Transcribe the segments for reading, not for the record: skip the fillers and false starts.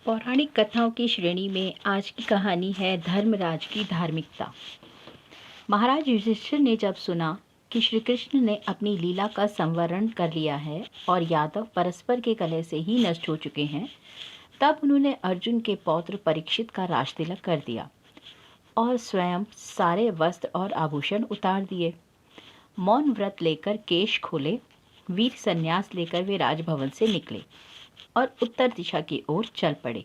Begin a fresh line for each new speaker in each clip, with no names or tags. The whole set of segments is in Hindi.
पौराणिक कथाओं की श्रेणी में आज की कहानी है धर्मराज की धार्मिकता। महाराज युधिष्ठिर ने जब सुना कि श्री कृष्ण ने अपनी लीला का संवरण कर लिया है और यादव परस्पर के कलह से ही नष्ट हो चुके हैं, तब उन्होंने अर्जुन के पौत्र परीक्षित का राजतिलक कर दिया और स्वयं सारे वस्त्र और आभूषण उतार दिए। मौन व्रत लेकर केश खोले, वीर संन्यास लेकर वे राजभवन से निकले और उत्तर दिशा की ओर चल पड़े।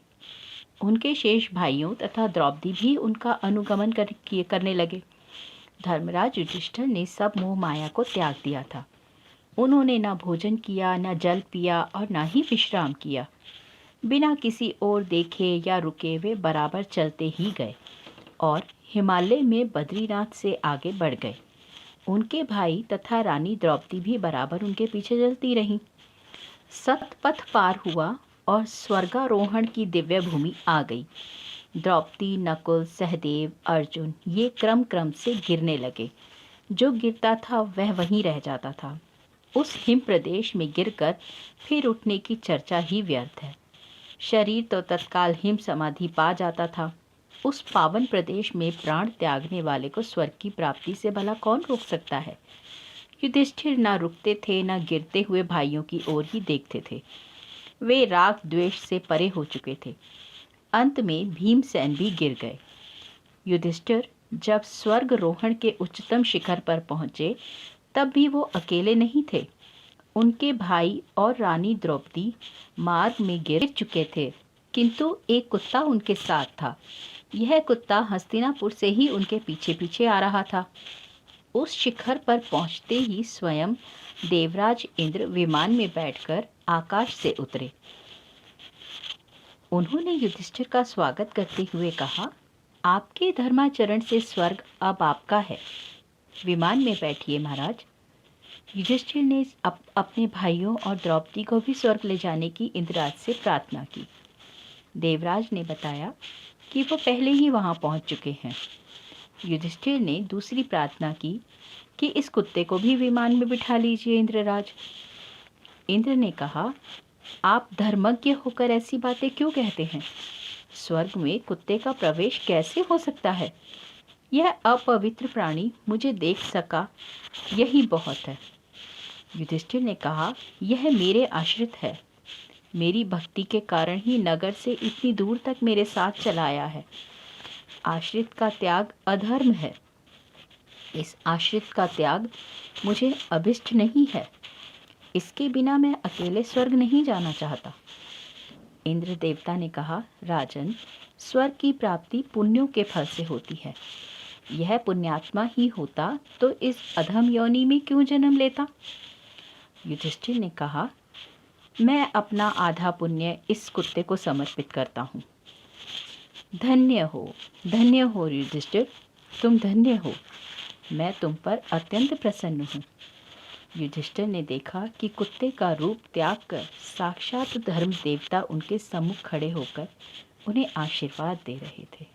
उनके शेष भाइयों तथा द्रौपदी भी उनका अनुगमन करने लगे। धर्मराज युधिष्ठिर ने सब मोह माया को त्याग दिया था। उन्होंने न भोजन किया, न जल पिया और न ही विश्राम किया। बिना किसी ओर देखे या रुके वे बराबर चलते ही गए और हिमालय में बद्रीनाथ से आगे बढ़ गए। उनके भाई तथा रानी द्रौपदी भी बराबर उनके पीछे चलती रहीं। सतपथ पार हुआ और स्वर्गारोहण की दिव्य भूमि आ गई। द्रौपदी, नकुल, सहदेव, अर्जुन ये क्रम क्रम से गिरने लगे। जो गिरता था वह वहीं रह जाता था। उस हिम प्रदेश में गिरकर फिर उठने की चर्चा ही व्यर्थ है। शरीर तो तत्काल हिम समाधि पा जाता था। उस पावन प्रदेश में प्राण त्यागने वाले को स्वर्ग की प्राप्ति से भला कौन रोक सकता है। युधिष्ठिर न रुकते थे, न गिरते हुए भाइयों की ओर ही देखते थे। वे राग द्वेष से परे हो चुके थे। अंत में भीमसेन भी गिर गए। युधिष्ठिर जब स्वर्गारोहण के उच्चतम शिखर पर पहुंचे, तब भी वो अकेले नहीं थे। उनके भाई और रानी द्रौपदी मार्ग में गिर चुके थे, किंतु एक कुत्ता उनके साथ था। यह कुत्ता हस्तिनापुर से ही उनके पीछे पीछे आ रहा था। उस शिखर पर पहुंचते ही स्वयं देवराज इंद्र विमान में बैठकर आकाश से उतरे। उन्होंने युधिष्ठिर का स्वागत करते हुए कहा, आपके धर्माचरण से स्वर्ग अब आपका है। विमान में बैठिए महाराज। युधिष्ठिर ने अपने भाइयों और द्रौपदी को भी स्वर्ग ले जाने की इंद्रराज से प्रार्थना की। देवराज ने बताया कि वो पहले ही वहां पहुंच चुके हैं। युधिष्ठिर ने दूसरी प्रार्थना की कि इस कुत्ते को भी विमान में बिठा लीजिए इंद्रराज। इंद्र ने कहा, आप धर्मज्ञ होकर ऐसी बातें क्यों कहते हैं? स्वर्ग में कुत्ते का प्रवेश कैसे हो सकता है? यह अपवित्र प्राणी मुझे देख सका, यही बहुत है। युधिष्ठिर ने कहा, यह मेरे आश्रित है। मेरी भक्ति के कारण ही नगर से इतनी दूर तक मेरे साथ चला आया है। आश्रित का त्याग अधर्म है। इस आश्रित का त्याग मुझे अभिष्ट नहीं है। इसके बिना मैं अकेले स्वर्ग नहीं जाना चाहता। इंद्र देवता ने कहा, राजन, स्वर्ग की प्राप्ति पुण्यों के फल से होती है। यह पुण्यात्मा ही होता तो इस अधम योनि में क्यों जन्म लेता? युधिष्ठिर ने कहा, मैं अपना आधा पुण्य इस कुत्ते को समर्पित करता हूँ। धन्य हो युधिष्ठिर, तुम धन्य हो। मैं तुम पर अत्यंत प्रसन्न हूँ। युधिष्ठिर ने देखा कि कुत्ते का रूप त्याग कर साक्षात धर्म देवता उनके सम्मुख खड़े होकर उन्हें आशीर्वाद दे रहे थे।